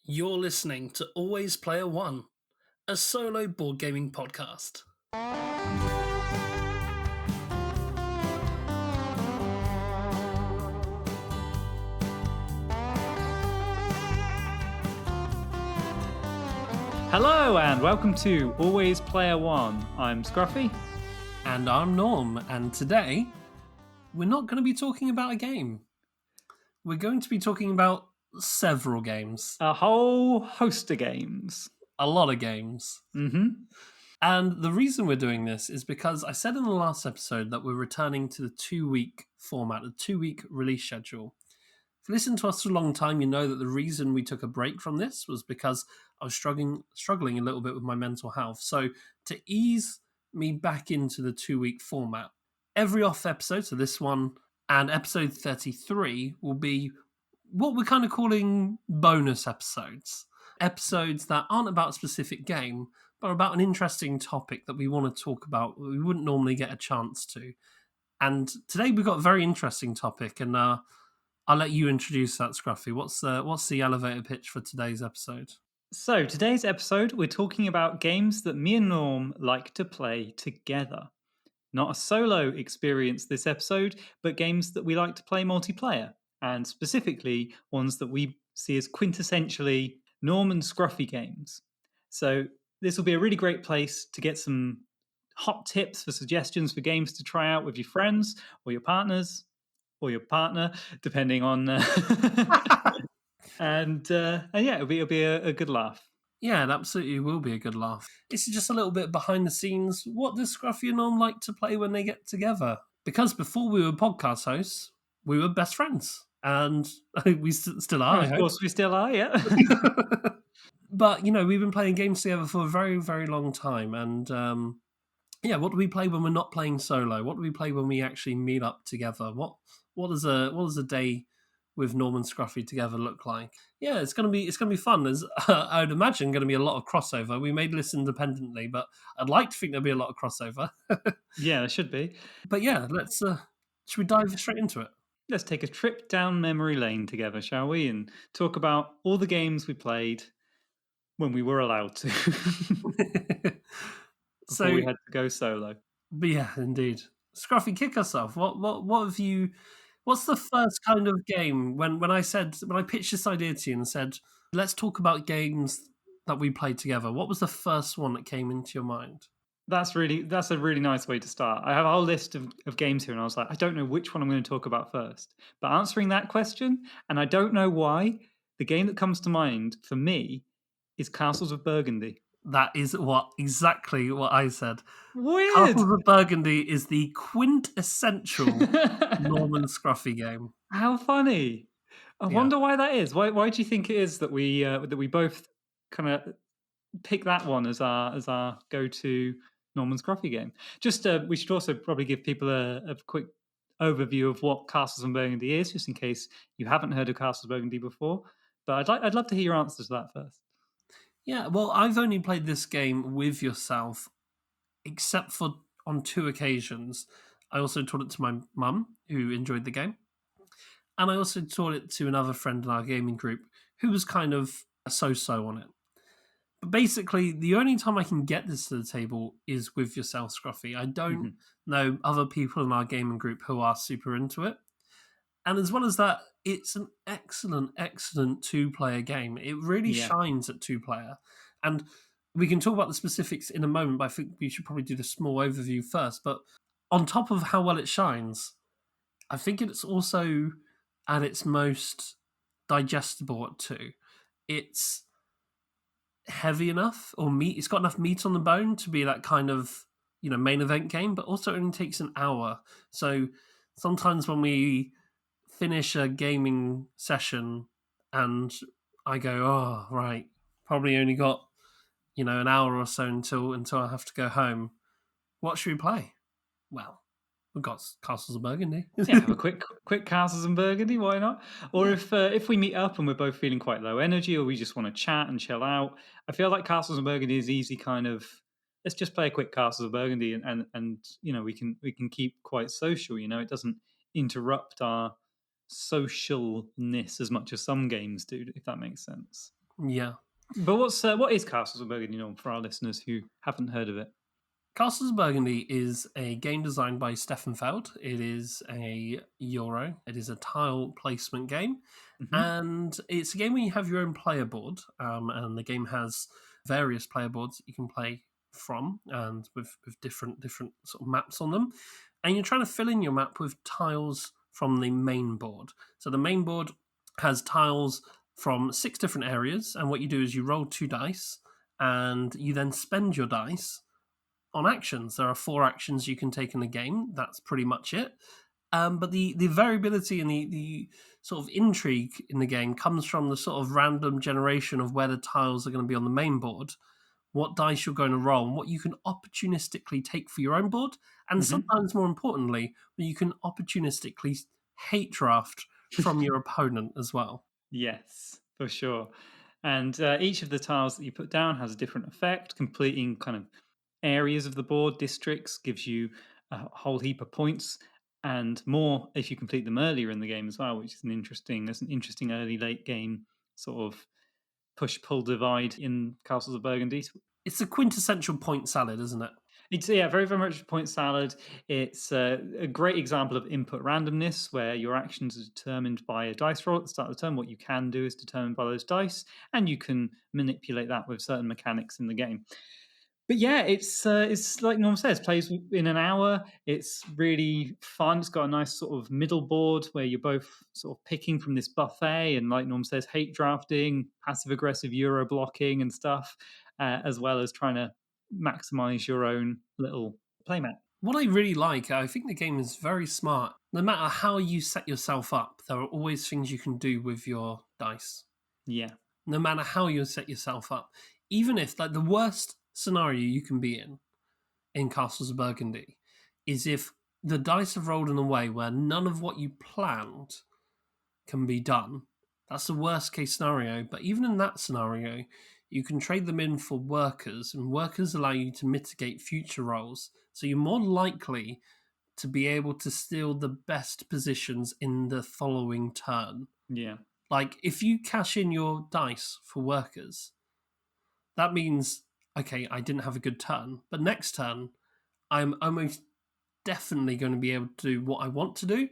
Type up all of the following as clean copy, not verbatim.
You're listening to Always Player One, a solo board gaming podcast. Hello and welcome to Always Player One. I'm Scruffy. And I'm Norm, and today we're not going to be talking about a game. We're going to be talking about several games. A whole host of games. A lot of games. Mm-hmm. And the reason we're doing this is because I said in the last episode that we're returning to the 2-week format, a 2-week release schedule. If you listened to us for a long time, you know that the reason we took a break from this was because I was struggling a little bit with my mental health. So to ease me back into the 2-week format, every off episode, so this one and episode 33, will be what we're kind of calling bonus episodes. Episodes that aren't about a specific game, but about an interesting topic that we want to talk about that we wouldn't normally get a chance to. And today we've got a very interesting topic, and I'll let you introduce that, Scruffy. What's the elevator pitch for today's episode? So today's episode, we're talking about games that me and Norm like to play together. Not a solo experience this episode, but games that we like to play multiplayer, and specifically ones that we see as quintessentially Norm and Scruffy games. So this will be a really great place to get some hot tips for suggestions for games to try out with your friends or your partners or your partner, depending on. And yeah, it'll be a good laugh. Yeah, it absolutely will be a good laugh. This is just a little bit behind the scenes. What does Scruffy and Norm like to play when they get together? Because before we were podcast hosts, we were best friends. And we still are. Of course, we still are, yeah. But, we've been playing games together for a very, very long time. And yeah, what do we play when we're not playing solo? What do we play when we actually meet up together? What does a day with Norm and Scruffy together look like? Yeah, it's gonna be fun. There's I would imagine going to be a lot of crossover. We may listen independently, but I'd like to think there'll be a lot of crossover. Yeah, there should be. But yeah, should we dive straight into it? Let's take a trip down memory lane together, shall we? And talk about all the games we played when we were allowed to. Before we had to go solo. But yeah, indeed. Scruffy, kick us off. What have you? What's the first kind of game when I pitched this idea to you and said, let's talk about games that we played together? What was the first one that came into your mind? That's a really nice way to start. I have a whole list of games here, and I was like, I don't know which one I'm going to talk about first. But answering that question, and I don't know why, the game that comes to mind for me is Castles of Burgundy. That is exactly what I said. Weird. Castles of Burgundy is the quintessential Norman Scruffy game. How funny! I wonder why that is. Why do you think it is that we both kind of pick that one as our go-to Norman Scruffy game? Just we should also probably give people a quick overview of what Castles of Burgundy is, just in case you haven't heard of Castles of Burgundy before. But I'd love to hear your answers to that first. Yeah, well, I've only played this game with yourself, except for on 2 occasions. I also taught it to my mum, who enjoyed the game. And I also taught it to another friend in our gaming group, who was kind of so-so on it. But basically, the only time I can get this to the table is with yourself, Scruffy. I don't know other people in our gaming group who are super into it. And as well as that, it's an excellent, excellent 2-player game. It really shines at 2-player. And we can talk about the specifics in a moment, but I think we should probably do the small overview first. But on top of how well it shines, I think it's also at its most digestible at 2. It's heavy enough, or meat. It's got enough meat on the bone to be that kind of, main event game, but also it only takes an hour. So sometimes when we finish a gaming session and I go, oh, right, probably only got, an hour or so until I have to go home. What should we play? Well, we've got Castles of Burgundy. Yeah, have a quick Castles of Burgundy, why not? Or if we meet up and we're both feeling quite low energy, or we just want to chat and chill out, I feel like Castles of Burgundy is easy kind of, let's just play a quick Castles of Burgundy and we can keep quite social, it doesn't interrupt our socialness as much as some games do, if that makes sense. Yeah. But what is Castles of Burgundy Norm for our listeners who haven't heard of it? Castles of Burgundy is a game designed by Stefan Feld. It is a Euro. It is a tile placement game. Hmm. And it's a game where you have your own player board. And the game has various player boards that you can play from, and with different sort of maps on them. And you're trying to fill in your map with tiles from the main board. So the main board has tiles from 6 different areas. And what you do is you roll 2 dice, and you then spend your dice on actions. There are 4 actions you can take in the game. That's pretty much it. But the variability and the sort of intrigue in the game comes from the sort of random generation of where the tiles are going to be on the main board, what dice you're going to roll, and what you can opportunistically take for your own board, and Hmm. sometimes more importantly, what you can opportunistically hate draft from your opponent as well. Yes, for sure. And each of the tiles that you put down has a different effect. Completing kind of areas of the board, districts, gives you a whole heap of points, and more if you complete them earlier in the game as well, which is there's an interesting early late game sort of push pull divide in Castles of Burgundy. It's a quintessential point salad, isn't it? It's very very much a point salad. It's a great example of input randomness, where your actions are determined by a dice roll at the start of the turn. What you can do is determined by those dice, and you can manipulate that with certain mechanics in the game. But yeah, it's like Norm says, plays in an hour. It's really fun. It's got a nice sort of middle board where you're both sort of picking from this buffet, and like Norm says, hate drafting, passive aggressive Euro blocking and stuff, as well as trying to maximize your own little playmat. What I really like, I think the game is very smart. No matter how you set yourself up, there are always things you can do with your dice. Yeah. No matter how you set yourself up. Even if, like, the worst scenario you can be in Castles of Burgundy is if the dice have rolled in a way where none of what you planned can be done. That's the worst case scenario. But even in that scenario, you can trade them in for workers, and workers allow you to mitigate future rolls. So you're more likely to be able to steal the best positions in the following turn. Yeah. Like, if you cash in your dice for workers, that means, okay, I didn't have a good turn, but next turn, I'm almost definitely going to be able to do what I want to do.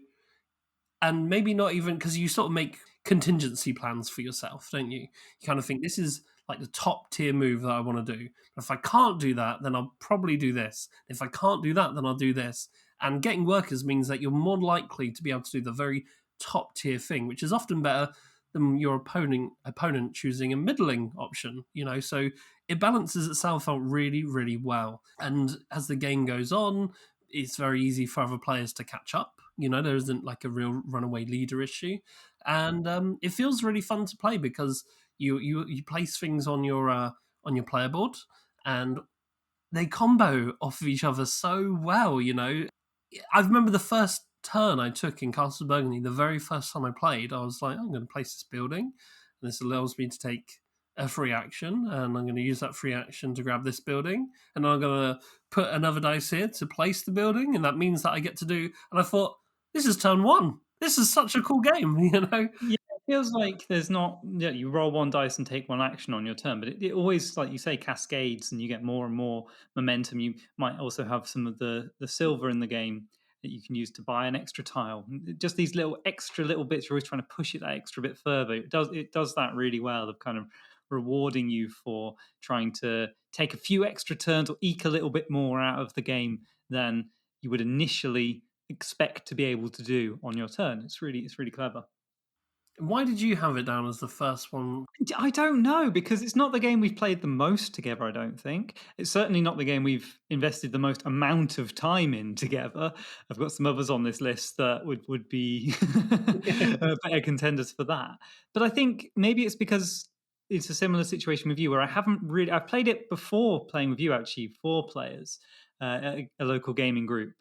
And maybe not even, because you sort of make contingency plans for yourself, don't you? You kind of think, this is like the top tier move that I want to do. But if I can't do that, then I'll probably do this. If I can't do that, then I'll do this. And getting workers means that you're more likely to be able to do the very top tier thing, which is often better than your opponent choosing a middling option, you know. So it balances itself out really, really well. And as the game goes on, it's very easy for other players to catch up. You know, there isn't like a real runaway leader issue, and it feels really fun to play because you place things on your player board, and they combo off of each other so well. You know, I remember the first turn I took in Castle Burgundy. The very first time I played, I was like, I'm going to place this building, and this allows me to take a free action, and I'm going to use that free action to grab this building, and I'm going to put another dice here to place the building, and that means that I get to do. And I thought, this is turn one. This is such a cool game, you know. Yeah, it feels like there's not. Yeah, you roll one dice and take one action on your turn, but it always, like you say, cascades, and you get more and more momentum. You might also have some of the silver in the game that you can use to buy an extra tile. Just these little extra little bits. You're always trying to push it that extra bit further. It does that really well of kind of rewarding you for trying to take a few extra turns or eke a little bit more out of the game than you would initially expect to be able to do on your turn. It's really clever. Why did you have it down as the first one? I don't know, because it's not the game we've played the most together, I don't think. It's certainly not the game we've invested the most amount of time in together. I've got some others on this list that would be better contenders for that. But I think maybe it's because it's a similar situation with you, where I've played it before playing with you, actually, 4 players, at a local gaming group,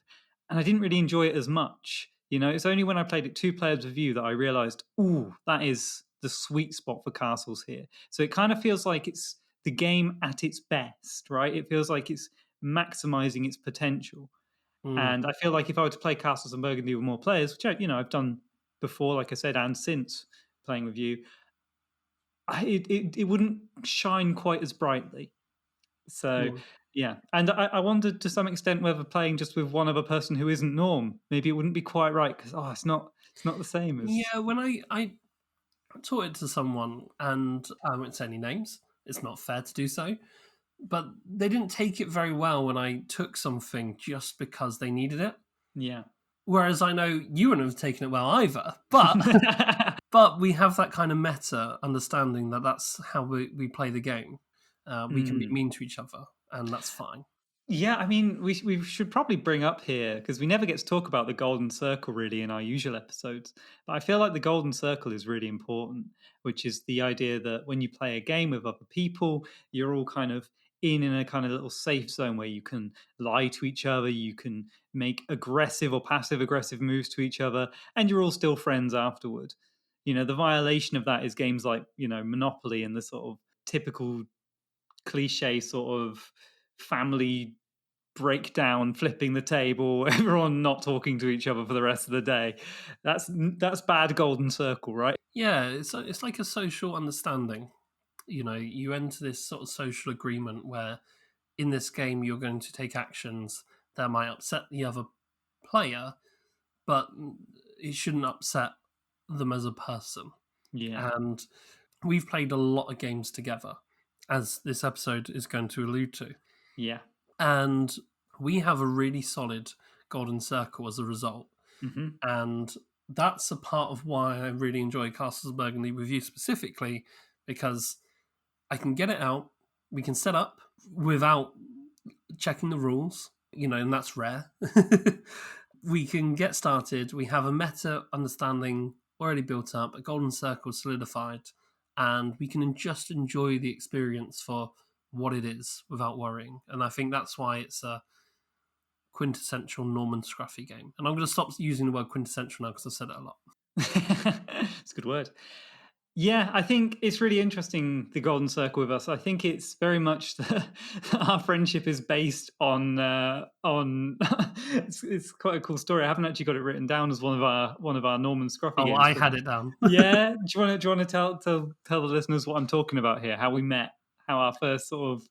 and I didn't really enjoy it as much. It's only when I played it 2 players with you that I realized, ooh, that is the sweet spot for castles here. So it kind of feels like it's the game at its best, right? It feels like it's maximizing its potential. Mm. And I feel like if I were to play Castles and Burgundy with more players, which I've done before, like I said, and since playing with you, it wouldn't shine quite as brightly. So Mm. yeah, and I wondered to some extent whether playing just with one other person who isn't Norm, maybe it wouldn't be quite right because it's not the same as Yeah, when I taught it to someone, and I won't say any names, it's not fair to do so, but they didn't take it very well when I took something just because they needed it. yeah. Whereas I know you wouldn't have taken it well either, but but we have that kind of meta understanding that that's how we play the game. We can be Mm. mean to each other, and that's fine. Yeah, I mean, we should probably bring up here because we never get to talk about the golden circle really in our usual episodes. But I feel like the golden circle is really important, which is the idea that when you play a game with other people, you're all kind of in a kind of little safe zone where you can lie to each other, you can make aggressive or passive aggressive moves to each other, and you're all still friends afterward. The violation of that is games like, Monopoly and the sort of typical cliche sort of family breakdown, flipping the table, everyone not talking to each other for the rest of the day. That's bad golden circle, right? Yeah, it's like a social understanding. You enter this sort of social agreement where in this game you're going to take actions that might upset the other player, but it shouldn't upset them as a person. Yeah. And we've played a lot of games together, as this episode is going to allude to. Yeah. And we have a really solid golden circle as a result. Hmm. And that's a part of why I really enjoy Castles of Burgundy with you specifically, because I can get it out, we can set up without checking the rules, and that's rare. We can get started, we have a meta understanding already built up, a golden circle solidified, and we can just enjoy the experience for what it is without worrying. And I think that's why it's a quintessential Norman Scruffy game. And I'm going to stop using the word quintessential now because I've said it a lot. It's a good word. Yeah, I think it's really interesting, the golden circle with us. I think it's very much our friendship is based on it's quite a cool story. I haven't actually got it written down as one of our Norman Scruffy Oh, games. I had it down. Yeah, do you want to tell the listeners what I'm talking about here? How we met, how our first sort of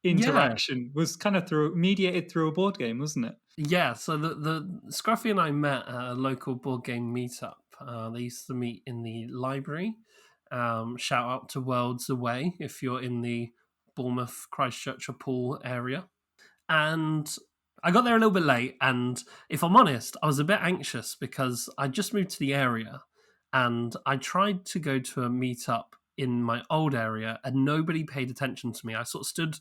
interaction was kind of mediated through a board game, wasn't it? Yeah, so the Scruffy and I met at a local board game meetup. They used to meet in the library. Shout out to Worlds Away if you're in the Bournemouth, Christchurch or Poole area. And I got there a little bit late, and if I'm honest, I was a bit anxious because I just moved to the area, and I tried to go to a meetup in my old area, and nobody paid attention to me. I sort of stood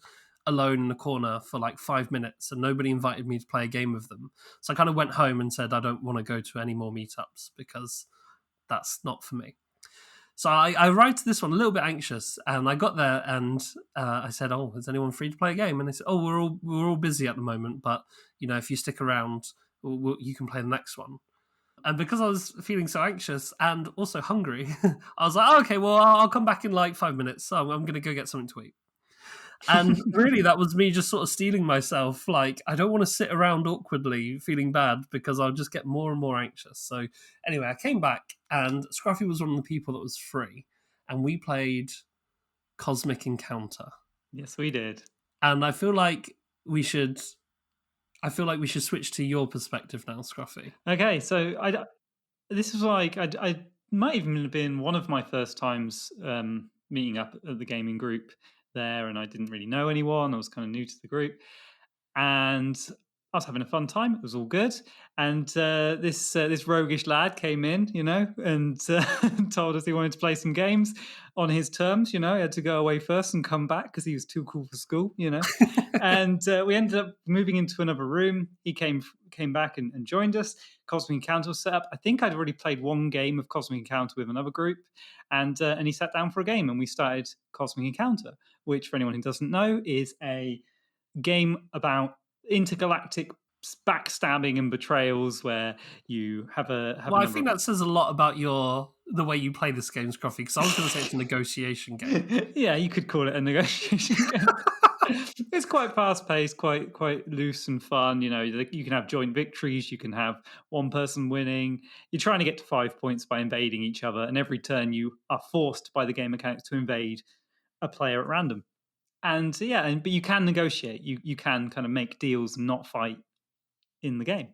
alone in the corner for like 5 minutes, and nobody invited me to play a game with them. So I kind of went home and said I don't want to go to any more meetups because that's not for me. So I arrived to this one a little bit anxious, and I got there and I said, "Oh, is anyone free to play a game?" And they said, "Oh, we're all busy at the moment, but if you stick around, you can play the next one." And because I was feeling so anxious and also hungry, I was like, oh, "Okay, well, I'll come back in like 5 minutes. So I'm going to go get something to eat." And really, that was me just sort of steeling myself. Like, I don't want to sit around awkwardly feeling bad because I'll just get more and more anxious. So anyway, I came back and Scruffy was one of the people that was free. And we played Cosmic Encounter. Yes, we did. And I feel like we should switch to your perspective now, Scruffy. Okay, so this was like, I might even have been one of my first times meeting up at the gaming group there, and I didn't really know anyone. I was kind of new to the group, and I was having a fun time. It was all good. And this roguish lad came in, and told us he wanted to play some games on his terms. He had to go away first and come back because he was too cool for school. And we ended up moving into another room. He came back and joined us. Cosmic Encounter was set up. I think I'd already played one game of Cosmic Encounter with another group, and he sat down for a game, and we started Cosmic Encounter, which, for anyone who doesn't know, is a game about intergalactic backstabbing and betrayals where you have I think that says a lot about the way you play this game, Scruffy, because I was going to say it's a negotiation game. Yeah, you could call it a negotiation game. It's quite fast paced, quite loose and fun. You know, you can have joint victories, you can have one person winning. You're trying to get to 5 points by invading each other, and every turn you are forced by the game mechanics to invade a player at random. And yeah, but you can negotiate. You can kind of make deals and not fight in the game.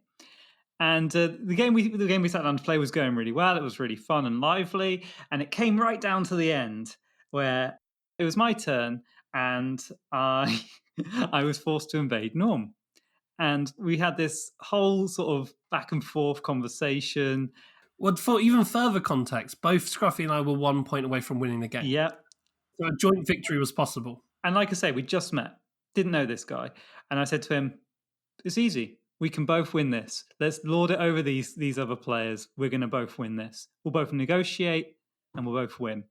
And the game we sat down to play was going really well. It was really fun and lively, and it came right down to the end where it was my turn, and I I was forced to invade Norm. And we had this whole sort of back and forth conversation. Well, for even further context, both Scruffy and I were 1 point away from winning the game. Yeah, So a joint victory was possible. and like I say, we just met, didn't know this guy, and I said to him, "It's easy. We can both win this. Let's lord it over these other players. We're going to both win this. We'll both negotiate, and we'll both win."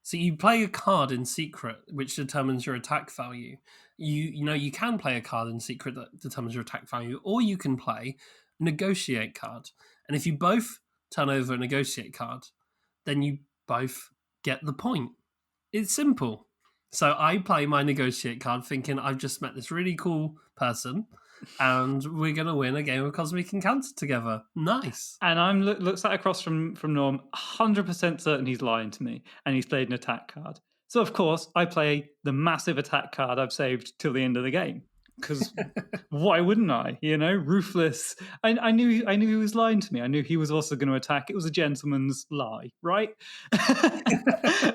So you play a card in secret, which determines your attack value. You can play a card in secret that determines your attack value, or you can play a negotiate card. And if you both turn over a negotiate card, then you both get the point. It's simple. So I play my negotiate card thinking I've just met this really cool person and we're going to win a game of Cosmic Encounter together. Nice. And I'm sat across from Norm, 100% certain he's lying to me, and he's played an attack card. So of course I play the massive attack card I've saved till the end of the game, because why wouldn't I? You know, ruthless. I knew he was lying to me. I knew he was also going to attack. It was a gentleman's lie, right?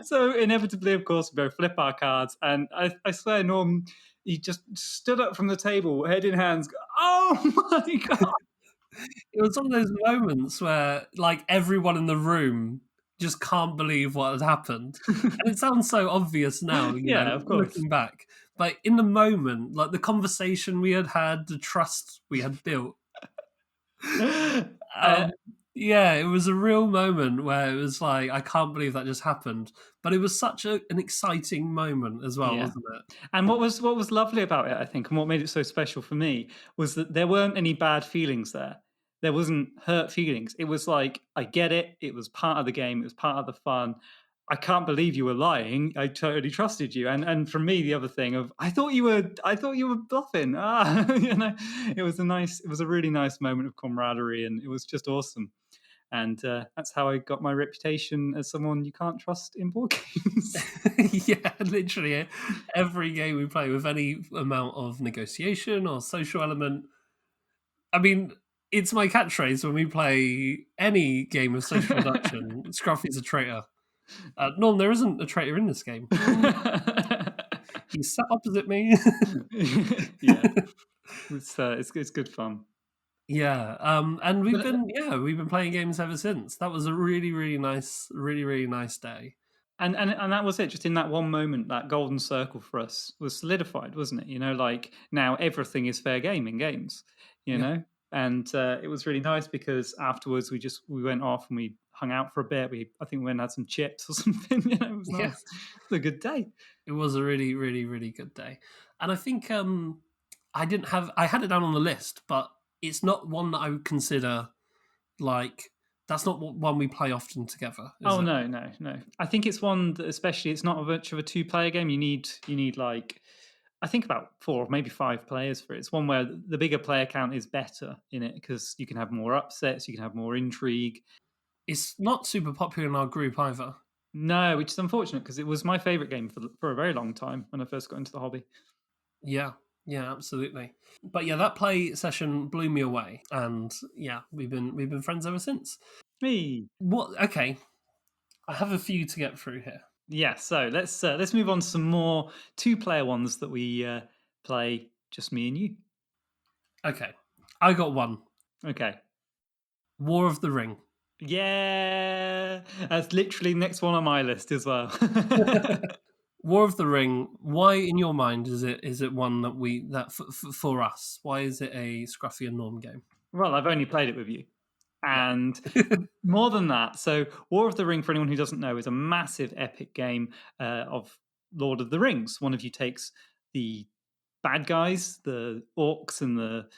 So inevitably, of course, we both flip our cards, and I swear, Norm, he just stood up from the table, head in hands. Oh my god! It was one of those moments where, like, everyone in the room just can't believe what had happened. And it sounds so obvious now, Of course. looking back. But in the moment, like the conversation we had, the trust we had built. Yeah, it was a real moment where it was like, I can't believe that just happened. But it was such an exciting moment as well, wasn't it? And what was lovely about it, I think, and what made it so special for me was that there weren't any bad feelings there. There wasn't hurt feelings. It was like, I get it. It was part of the game. It was part of the fun. I can't believe you were lying. I totally trusted you. And for me, the other thing of I thought you were bluffing. It was a really nice moment of camaraderie, and it was just awesome. And that's how I got my reputation as someone you can't trust in board games. Yeah, literally every game we play with any amount of negotiation or social element. I mean, it's my catchphrase when we play any game of social reduction. Scruffy's a traitor. No, there isn't a traitor in this game. He's sat opposite me. Yeah, it's good fun. Yeah, and we've been playing games ever since. That was a really nice day. And that was it. Just in that one moment, that golden circle for us was solidified, wasn't it? You know, like now everything is fair game in games. You know, and it was really nice because afterwards we went off and we hung out for a bit. I think we went and had some chips or something. You know, it was nice. It was a good day. It was a really good day, and I think I had it down on the list, but it's not one that I would consider like. That's not one we play often together. Oh, no. I think it's one that, especially, it's not much of a two-player game. You need like, I think about 4 or maybe 5 players for it. It's one where the bigger player count is better in it because you can have more upsets, you can have more intrigue. It's not super popular in our group either. No, which is unfortunate because it was my favorite game for a very long time when I first got into the hobby. Yeah, absolutely. But yeah, that play session blew me away, and yeah, we've been friends ever since. What? Okay, I have a few to get through here. Yeah, so let's move on to some more 2-player ones that we play just me and you. Okay, I got one. Okay, War of the Ring. Yeah, that's literally next one on my list as well. War of the Ring. Why, in your mind, is it one that for us? Why is it a Scruffy and Norm game? Well, I've only played it with you, and more than that. So, War of the Ring, for anyone who doesn't know, is a massive epic game of Lord of the Rings. One of you takes the bad guys, the orcs and the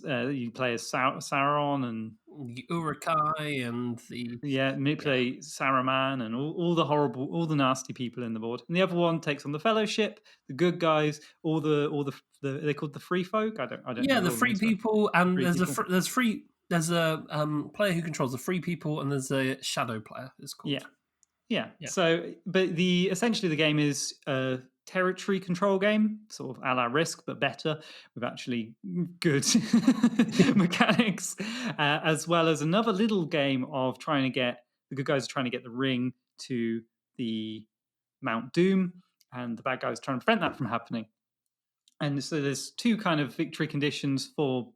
You play as Sauron and the Urukai and the manipulate Saruman and all the horrible, all the nasty people in the board. And the other one takes on the Fellowship, the good guys, all the they're called the Free Folk. I don't know. the all the free names for it. people, and Free there's people. there's a player who controls the free people, and there's a shadow player. It's called. Yeah. Yeah. So, but essentially the game is a territory control game, sort of a la Risk, but better with actually good mechanics, as well as another little game of trying to get the good guys are trying to get the ring to the Mount Doom, and the bad guys trying to prevent that from happening. And so there's two kind of victory conditions for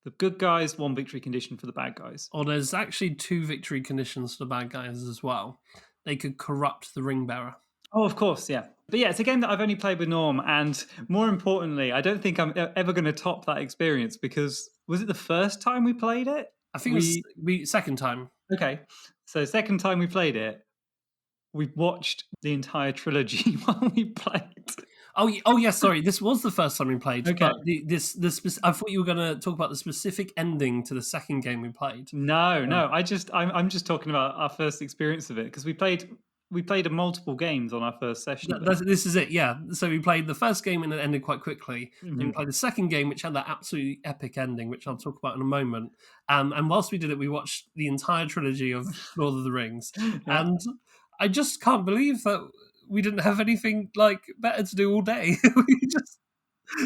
the good guys, one victory condition for the bad guys. Or there's actually two victory conditions for the bad guys as well. They could corrupt the ring bearer. Oh, of course, yeah. But yeah, it's a game that I've only played with Norm, and more importantly, I don't think I'm ever going to top that experience because was it the first time we played it? I think it was second time. Okay, so second time we played it, we watched the entire trilogy while we played. Oh yeah, sorry. This was the first time we played. Okay. But I thought you were going to talk about the specific ending to the second game we played. No. I'm just talking about our first experience of it because we played multiple games on our first session. This is it, yeah. So we played the first game and it ended quite quickly. Mm-hmm. Then we played the second game, which had that absolutely epic ending, which I'll talk about in a moment. And whilst we did it, we watched the entire trilogy of Lord of the Rings. Yeah. And I just can't believe that we didn't have anything like better to do all day. We just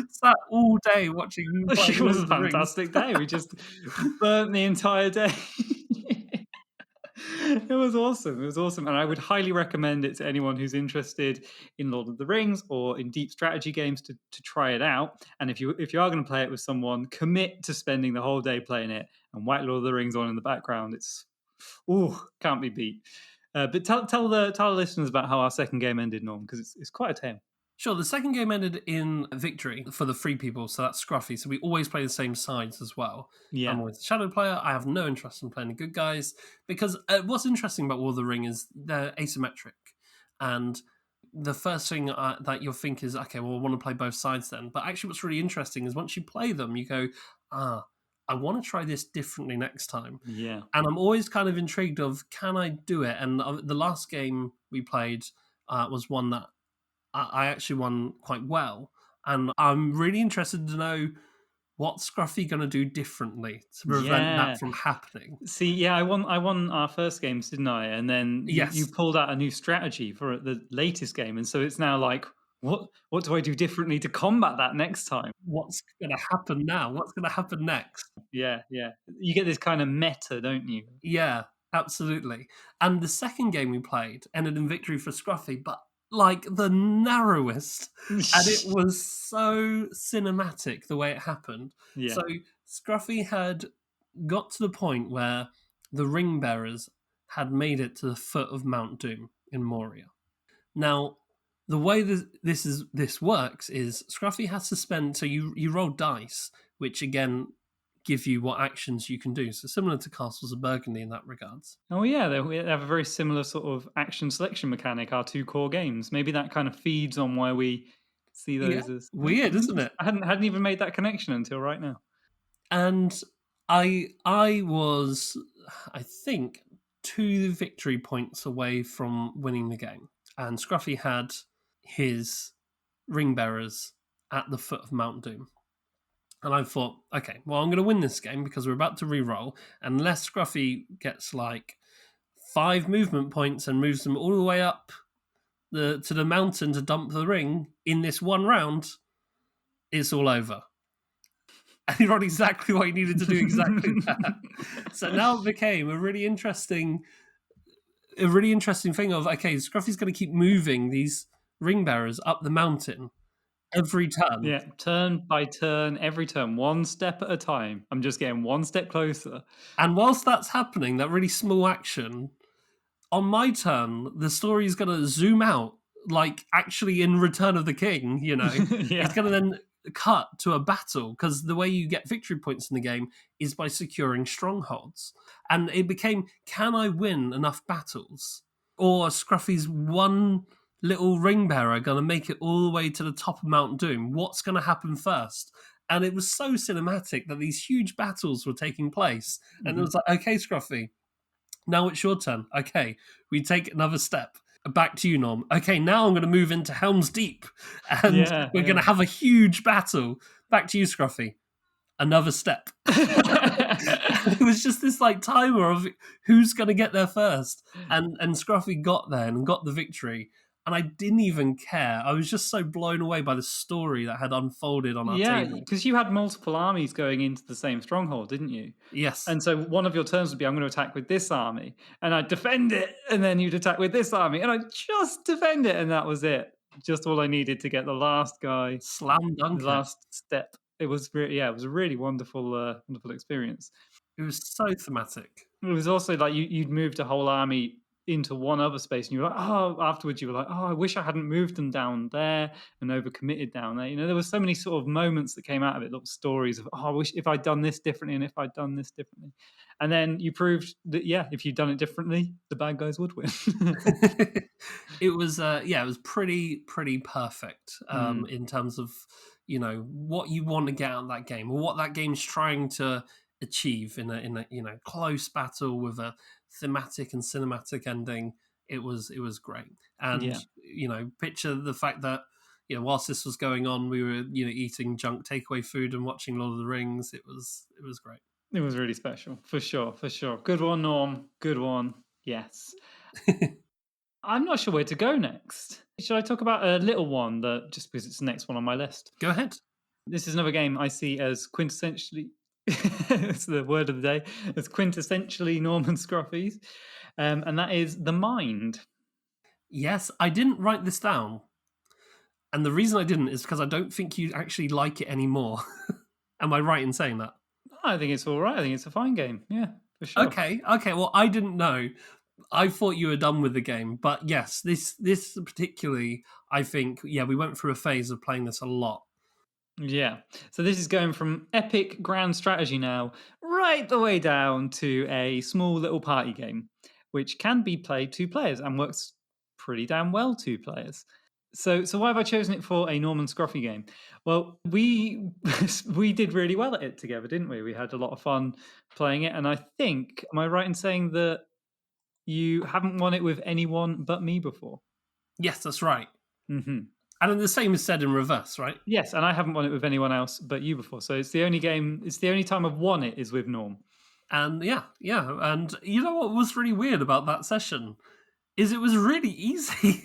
sat all day watching. It was a fantastic day. We just burnt the entire day. It was awesome. And I would highly recommend it to anyone who's interested in Lord of the Rings or in deep strategy games to try it out. And if you are going to play it with someone, commit to spending the whole day playing it and whack Lord of the Rings on in the background. It's can't be beat. But tell the listeners about how our second game ended, Norm, because it's quite a tale. Sure, the second game ended in victory for the free people, so that's Scruffy. So we always play the same sides as well. Yeah. I'm always the shadow player. I have no interest in playing the good guys because what's interesting about War of the Ring is they're asymmetric. And the first thing that you'll think is, okay, well, I want to play both sides then. But actually what's really interesting is once you play them, you go, I want to try this differently next time. Yeah. And I'm always kind of intrigued of, can I do it? And the last game we played was one that I actually won quite well. And I'm really interested to know what's Scruffy going to do differently to prevent that from happening. See, yeah, I won our first games, didn't I? And then you pulled out a new strategy for the latest game. And so it's now like, what do I do differently to combat that next time? What's going to happen now? What's going to happen next? Yeah. You get this kind of meta, don't you? Yeah, absolutely. And the second game we played ended in victory for Scruffy, but like the narrowest. And it was so cinematic the way it happened. Yeah. So Scruffy had got to the point where the ring bearers had made it to the foot of Mount Doom in Moria. Now, the way this works is Scruffy has to spend, so you roll dice, which again give you what actions you can do. So similar to Castles of Burgundy in that regards. Oh yeah, they have a very similar sort of action selection mechanic, our two core games. Maybe that kind of feeds on why we see those as weird, isn't it? I hadn't even made that connection until right now. And I was, I think, 2 victory points away from winning the game. And Scruffy had his ring bearers at the foot of Mount Doom. And I thought, okay, well, I'm going to win this game because we're about to re-roll. Unless Scruffy gets like 5 movement points and moves them all the way up to the mountain to dump the ring in this one round, it's all over. And he wrote exactly what he needed to do, exactly that. So now it became a really interesting thing of, okay, Scruffy's going to keep moving these ring bearers up the mountain every turn. Yeah, turn by turn, every turn, one step at a time. I'm just getting one step closer. And whilst that's happening, that really small action, on my turn, the story is going to zoom out, like actually in Return of the King, you know. Yeah. It's going to then cut to a battle, because the way you get victory points in the game is by securing strongholds. And it became, can I win enough battles? Or Scruffy's one little ring bearer going to make it all the way to the top of Mount Doom? What's going to happen first? And it was so cinematic that these huge battles were taking place. And it was like, okay, Scruffy, now it's your turn. Okay, we take another step. Back to you, Norm. Okay, now I'm going to move into Helm's Deep. And we're going to have a huge battle. Back to you, Scruffy. Another step. It was just this like timer of who's going to get there first. And Scruffy got there and got the victory. And I didn't even care. I was just so blown away by the story that had unfolded on our table. Because you had multiple armies going into the same stronghold, didn't you? Yes. And so one of your turns would be, I'm going to attack with this army, and I'd defend it, and then you'd attack with this army, and I'd just defend it, and that was it. Just all I needed to get the last guy. Slam dunk. The last step. It was really, it was a really wonderful, wonderful experience. It was so thematic. It was also like you'd moved a whole army into one other space, and you were like, afterwards you were like, I wish I hadn't moved them down there and overcommitted down there. There were so many sort of moments that came out of it, little stories of, I wish if I'd done this differently and if I'd done this differently. And then you proved that, if you'd done it differently, the bad guys would win. It was, it was pretty perfect in terms of, what you want to get out of that game or what that game's trying to achieve in a close battle with a thematic and cinematic ending. It was great. And picture the fact that whilst this was going on, we were eating junk takeaway food and watching Lord of the Rings. It was great. It was really special, for sure. Good one, Norm. Good one. Yes. I'm not sure where to go next. Should I talk about a little one that just because it's the next one on my list? Go ahead. This is another game I see as quintessentially it's the word of the day. It's quintessentially Norman Scruffy's, and that is The Mind. Yes, I didn't write this down, and the reason I didn't is because I don't think you actually like it anymore. Am I right in saying that? I think it's all right. I think it's a fine game. Yeah, for sure. Okay. Well, I didn't know. I thought you were done with the game, but yes, this particularly, I think, we went through a phase of playing this a lot. Yeah. So this is going from epic grand strategy now, right the way down to a small little party game, which can be played 2 players and works pretty damn well 2 players. So why have I chosen it for a Norman Scruffy game? Well, we did really well at it together, didn't we? We had a lot of fun playing it, and I think, am I right in saying that you haven't won it with anyone but me before? Yes, that's right. Mm-hmm. And the same is said in reverse, right? Yes, and I haven't won it with anyone else but you before. So it's the only time I've won it is with Norm. And yeah. And you know what was really weird about that session? Is it was really easy.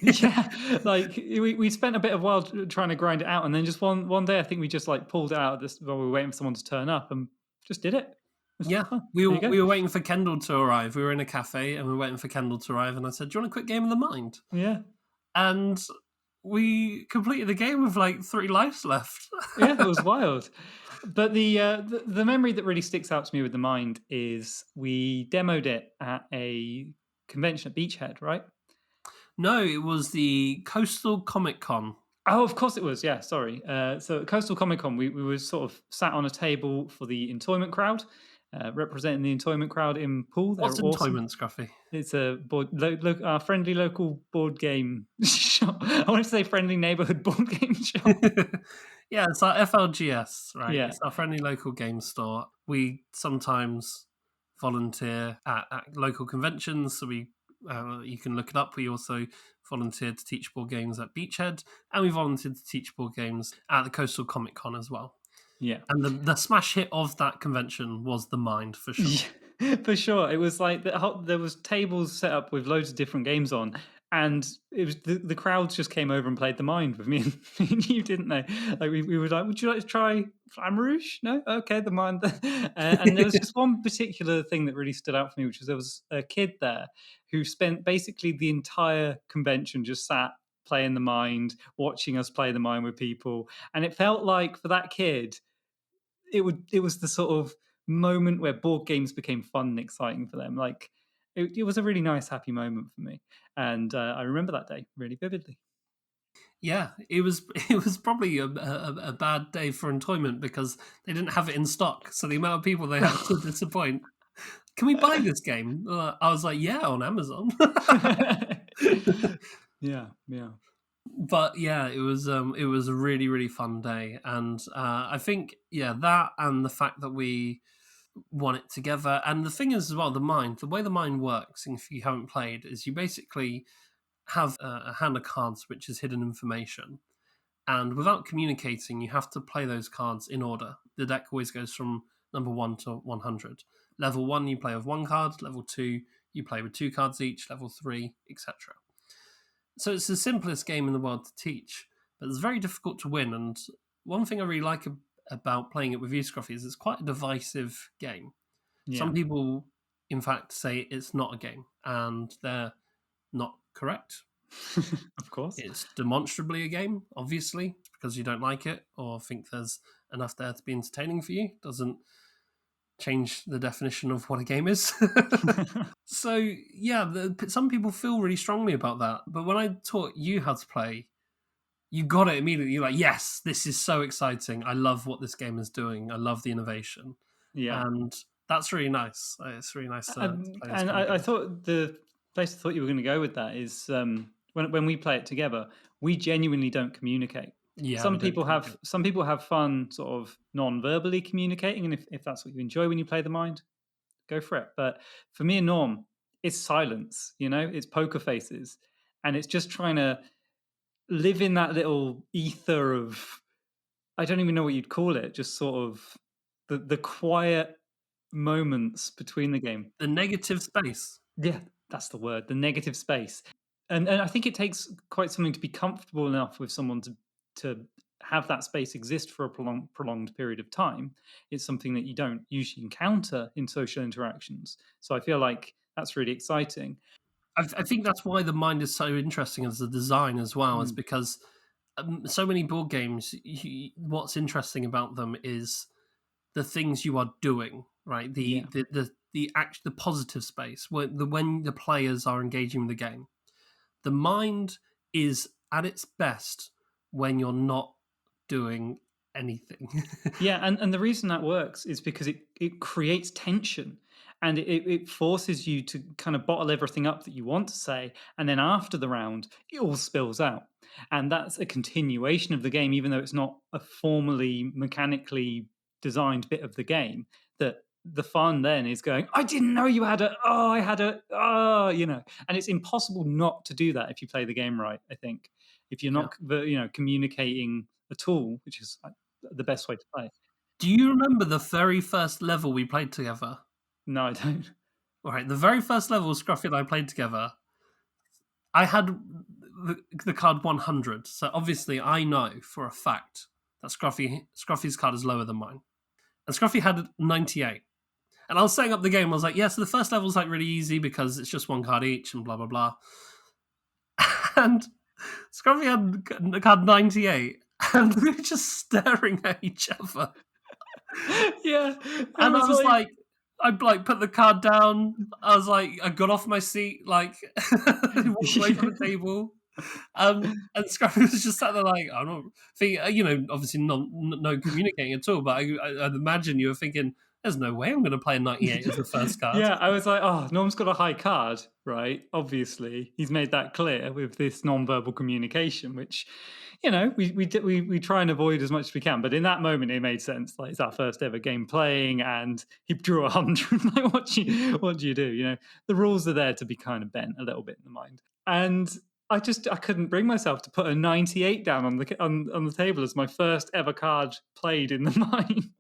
Like we spent a bit of while trying to grind it out, and then just one day I think we just like pulled it out of this while we were waiting for someone to turn up and just did it. We were waiting for Kendall to arrive. We were in a cafe and we were waiting for Kendall to arrive, and I said, do you want a quick game of The Mind? Yeah. And we completed the game with like 3 lives left. Yeah, it was wild. But the memory that really sticks out to me with The Mind is we demoed it at a convention at Beachhead, right? No, it was the Coastal Comic Con. Oh, of course it was. Yeah, sorry. So at Coastal Comic Con, we were sort of sat on a table for the Entoyment crowd, representing the Entoyment crowd in Poole. What's Entoyment, Scruffy? It's a friendly local board game shop. I want to say friendly neighborhood board game shop. Yeah, it's our FLGS, right? Yeah. It's our friendly local game store. We sometimes volunteer at local conventions, so you can look it up. We also volunteered to teach board games at Beachhead, and we volunteered to teach board games at the Coastal Comic Con as well. Yeah. And the smash hit of that convention was The Mind, for sure. Yeah, for sure. It was like there was tables set up with loads of different games on, and it was the crowds just came over and played The Mind with me and you, didn't they? Like we were like, would you like to try Flamme Rouge? No? Okay, The Mind. And there was just one particular thing that really stood out for me, which was there was a kid there who spent basically the entire convention just sat playing The Mind, watching us play The Mind with people. And it felt like for that kid, it was the sort of moment where board games became fun and exciting for them. Like it was a really nice, happy moment for me, and I remember that day really vividly. Yeah, it was probably a bad day for Entoyment because they didn't have it in stock. So the amount of people they had to disappoint. Can we buy this game? I was like, yeah, on Amazon. Yeah. But yeah, it was a really really fun day, and I think that and the fact that we won it together, and the thing is as well, the way the mind works, if you haven't played, is you basically have a hand of cards which is hidden information, and without communicating, you have to play those cards in order. The deck always goes from number 1 to 100. Level 1 you play with one card, level 2 you play with two cards each, level 3, etc. So it's the simplest game in the world to teach, but it's very difficult to win. And one thing I really like about playing it with you, Scruffy, is it's quite a divisive game. Yeah. Some people, in fact, say it's not a game, and they're not correct. Of course. It's demonstrably a game, obviously, because you don't like it or think there's enough there to be entertaining for you. Doesn't change the definition of what a game is. So, yeah, some people feel really strongly about that. But when I taught you how to play, you got it immediately. You're like, yes, this is so exciting. I love what this game is doing. I love the innovation. Yeah. And that's really nice. It's really nice to play this And kind of I game. thought the place I thought you were going to go with that is when we play it together, we genuinely don't communicate. Yeah, we Some don't people communicate. have fun sort of non-verbally communicating, and if that's what you enjoy when you play the mind, go for it. But for me and Norm, it's silence. It's poker faces, and it's just trying to live in that little ether of, I don't even know what you'd call it, just sort of the quiet moments between the game. The negative space. Yeah, that's the word, the negative space. And I think it takes quite something to be comfortable enough with someone to have that space exist for a prolonged period of time. It's something that you don't usually encounter in social interactions. So I feel like that's really exciting. I think that's why the mind is so interesting as a design as well, is Mm, because so many board games, what's interesting about them is the things you are doing, right? yeah. The positive space when the players are engaging with the game. The mind is at its best when you're not doing anything. Yeah, and the reason that works is because it creates tension, and it forces you to kind of bottle everything up that you want to say, and then after the round, it all spills out. And that's a continuation of the game, even though it's not a formally mechanically designed bit of the game. That the fun then is going, I didn't know you had I had and it's impossible not to do that if you play the game right. I think if you're Yeah. not communicating at all, which is the best way to play. Do you remember the very first level we played together? No, I don't. All right, the very first level Scruffy and I played together, I had the card 100. So obviously I know for a fact that Scruffy's card is lower than mine. And Scruffy had 98. And I was setting up the game. I was like, yeah, so the first level's like really easy because it's just one card each and blah, blah, blah. And Scruffy had the card 98. And we were just staring at each other. Yeah, And I was like, I put the card down. I was like, I got off my seat, like walked away from the table. And Scruffy was just sat there like, I'm not thinking, obviously no communicating at all. But I'd imagine you were thinking, there's no way I'm going to play a 98 as the first card. yeah, I was like, oh, Norm's got a high card, right? Obviously, he's made that clear with this non-verbal communication, which, we try and avoid as much as we can. But in that moment, it made sense. Like, it's our first ever game playing, and he drew 100. Like, what do you do? The rules are there to be kind of bent a little bit in the mind, and I couldn't bring myself to put a 98 down on the table as my first ever card played in the mind.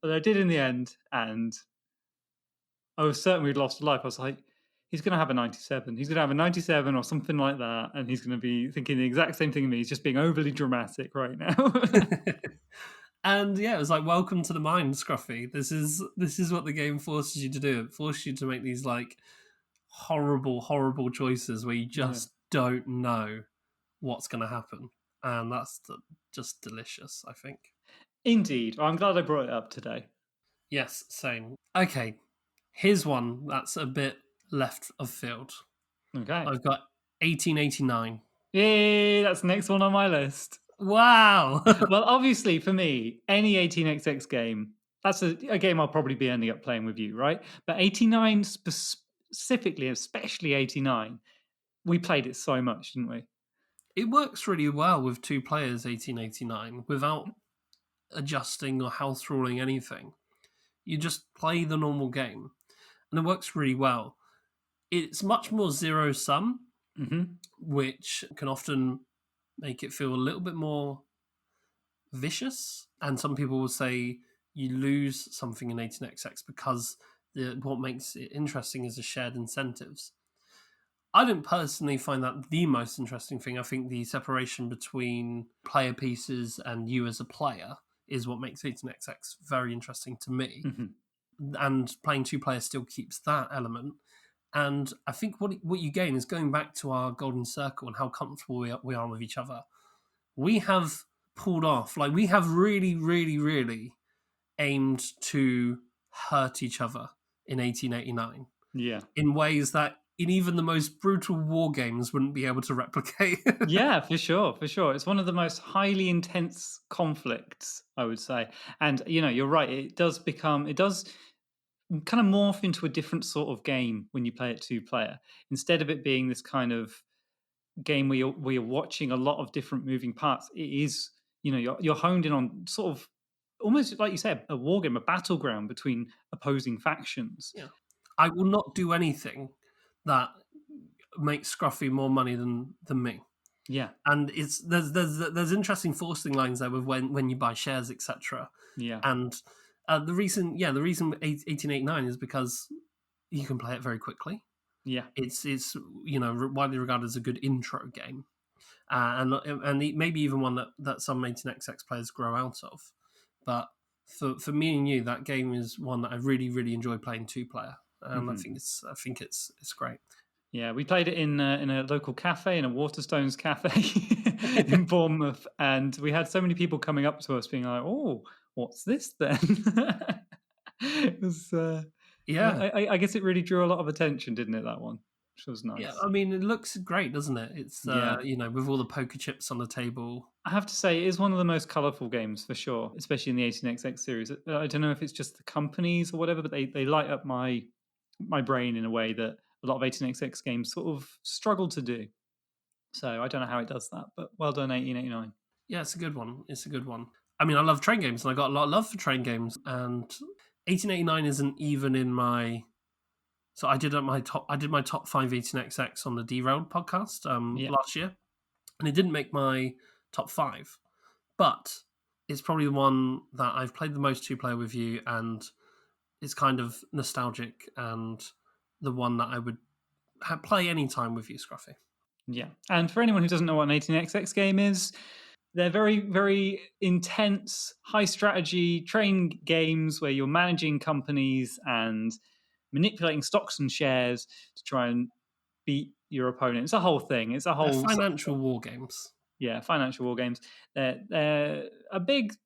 But I did in the end, and I was certain we'd lost a life. I was like, he's going to have a 97. He's going to have a 97 or something like that, and he's going to be thinking the exact same thing as me. He's just being overly dramatic right now. And yeah, it was like, welcome to the mind, Scruffy. This is what the game forces you to do. It forces you to make these like horrible, horrible choices where you just don't know what's going to happen. And that's just delicious, I think. Indeed. Well, I'm glad I brought it up today. Yes, same. Okay, here's one that's a bit left of field. Okay. I've got 1889. Yay, that's the next one on my list. Wow. Well, obviously, for me, any 18xx game, that's a game I'll probably be ending up playing with you, right? But 89 specifically, especially 89, we played it so much, didn't we? It works really well with 2 players, 1889, without adjusting or house ruling anything. You just play the normal game, and it works really well. It's much more zero sum, which can often make it feel a little bit more vicious. And some people will say you lose something in 18xx because what makes it interesting is the shared incentives. I don't personally find that the most interesting thing. I think the separation between player pieces and you as a player is what makes 18xx very interesting to me. And playing 2 players still keeps that element. And I think what you gain is going back to our golden circle and how comfortable we are with each other. We have pulled off, like we have really, really, really aimed to hurt each other in 1889. Yeah. In ways that in even the most brutal war games wouldn't be able to replicate. Yeah, for sure, for sure. It's one of the most highly intense conflicts, I would say. And you're right. It does kind of morph into a different sort of game when you play it 2-player. Instead of it being this kind of game where you're watching a lot of different moving parts, it is you're honed in on sort of almost like you said, a war game, a battleground between opposing factions. Yeah. I will not do anything that makes Scruffy more money than me. Yeah. And there's interesting forcing lines there with when you buy shares, etc. Yeah. And the reason 1889 is because you can play it very quickly. Yeah. It's widely regarded as a good intro game, and maybe even one that some 18xx players grow out of. But for me and you, that game is one that I really, really enjoy playing 2-player, and I think it's great. Yeah, we played it in a local cafe, in a Waterstones cafe in Bournemouth, and we had so many people coming up to us being like, "Oh, what's this then?" It was, I guess it really drew a lot of attention, didn't it? That one, which was nice. Yeah, I mean, it looks great, doesn't it? It's with all the poker chips on the table. I have to say, it is one of the most colourful games for sure, especially in the 18xx series. I don't know if it's just the companies or whatever, but they light up my brain in a way that a lot of 18xx games sort of struggle to do. So I don't know how it does that, but well done, 1889. Yeah, it's a good one. It's a good one. I mean, I love train games, and I got a lot of love for train games. And 1889 isn't even in my. So I did my top 5 18xx on the Derailed podcast last year, and it didn't make my top 5, but it's probably the one that I've played the most 2-player with you, and it's kind of nostalgic and the one that I would play anytime with you, Scruffy. Yeah. And for anyone who doesn't know what an 18xx game is, they're very, very intense, high strategy train games where you're managing companies and manipulating stocks and shares to try and beat your opponent. It's a whole thing. It's a whole financial war games. Yeah, financial war games. They're a big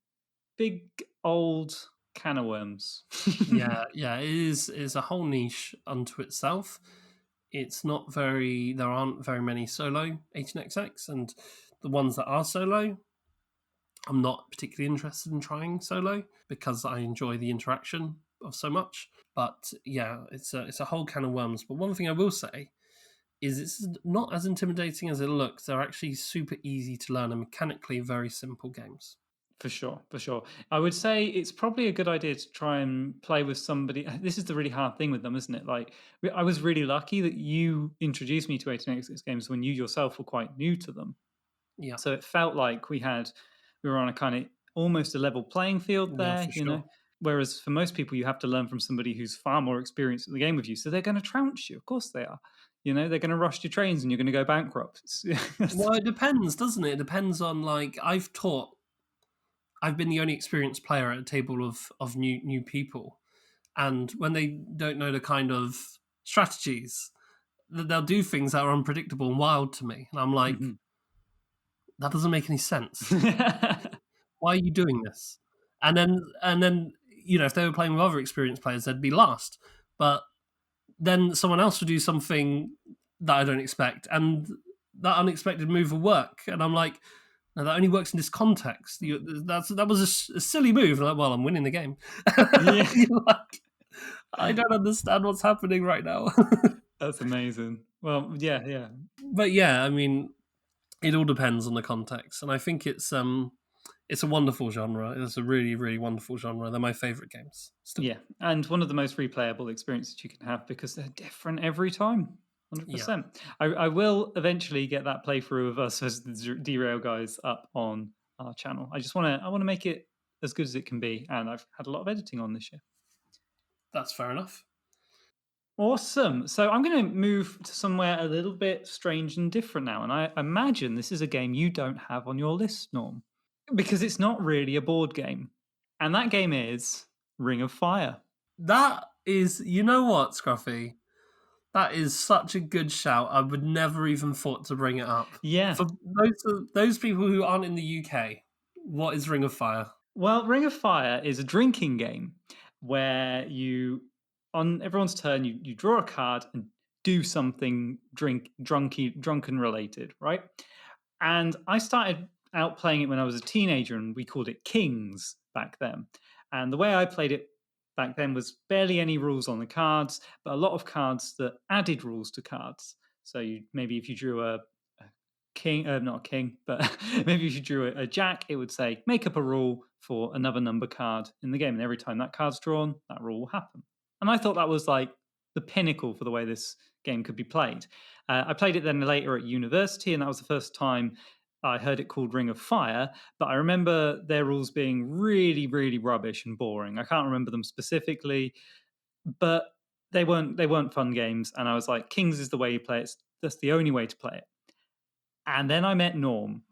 old can of worms. yeah, it is a whole niche unto itself. It's not there aren't very many solo 18xx, and the ones that are solo, I'm not particularly interested in trying solo because I enjoy the interaction of so much. But yeah, it's a whole can of worms. But one thing I will say is it's not as intimidating as it looks. They're actually super easy to learn and mechanically very simple games. For sure. I would say it's probably a good idea to try and play with somebody. This is the really hard thing with them, isn't it? Like, I was really lucky that you introduced me to 18xx games when you yourself were quite new to them. Yeah. So it felt like we were on a kind of almost a level playing field there, know. Whereas for most people, you have to learn from somebody who's far more experienced in the game with you. So they're going to trounce you. Of course they are. They're going to rush your trains and you're going to go bankrupt. Well, it depends, doesn't it? It depends on, like, I've been the only experienced player at a table of new people. And when they don't know the kind of strategies, they'll do things that are unpredictable and wild to me. And I'm like, that doesn't make any sense. Why are you doing this? And then if they were playing with other experienced players, they'd be last. But then someone else would do something that I don't expect, and that unexpected move will work. And I'm like, no, that only works in this context. That was a silly move. And I'm like, well, I'm winning the game. Yeah. Like, I don't understand what's happening right now. That's amazing. Well, yeah. But yeah, I mean, It all depends on the context, and I think it's a wonderful genre. It's a really, really wonderful genre. They're my favorite games still. Yeah, and one of the most replayable experiences you can have because they're different every time. 100%. I will eventually get that playthrough of us as the Derail guys up on our channel. I want to make it as good as it can be, and I've had a lot of editing on this year. That's fair enough. Awesome. So I'm going to move to somewhere a little bit strange and different now, and I imagine this is a game you don't have on your list, Norm, because it's not really a board game, and that game is Ring of Fire. That is, you know what, Scruffy? That is such a good shout. I would never even thought to bring it up. Yeah. For those people who aren't in the UK, what is Ring of Fire? Well, Ring of Fire is a drinking game where you, on everyone's turn, you draw a card and do something drunken related, right? And I started out playing it when I was a teenager, and we called it Kings back then. And the way I played it back then was barely any rules on the cards, but a lot of cards that added rules to cards. So maybe if you drew a king, not a king, but maybe if you drew a jack, it would say make up a rule for another number card in the game, and every time that card's drawn, that rule will happen. And I thought that was like the pinnacle for the way this game could be played. I played it then later at university, and that was the first time I heard it called Ring of Fire. But I remember their rules being really, really rubbish and boring. I can't remember them specifically, but they weren't fun games. And I was like, Kings is the way you play it. That's the only way to play it. And then I met Norm,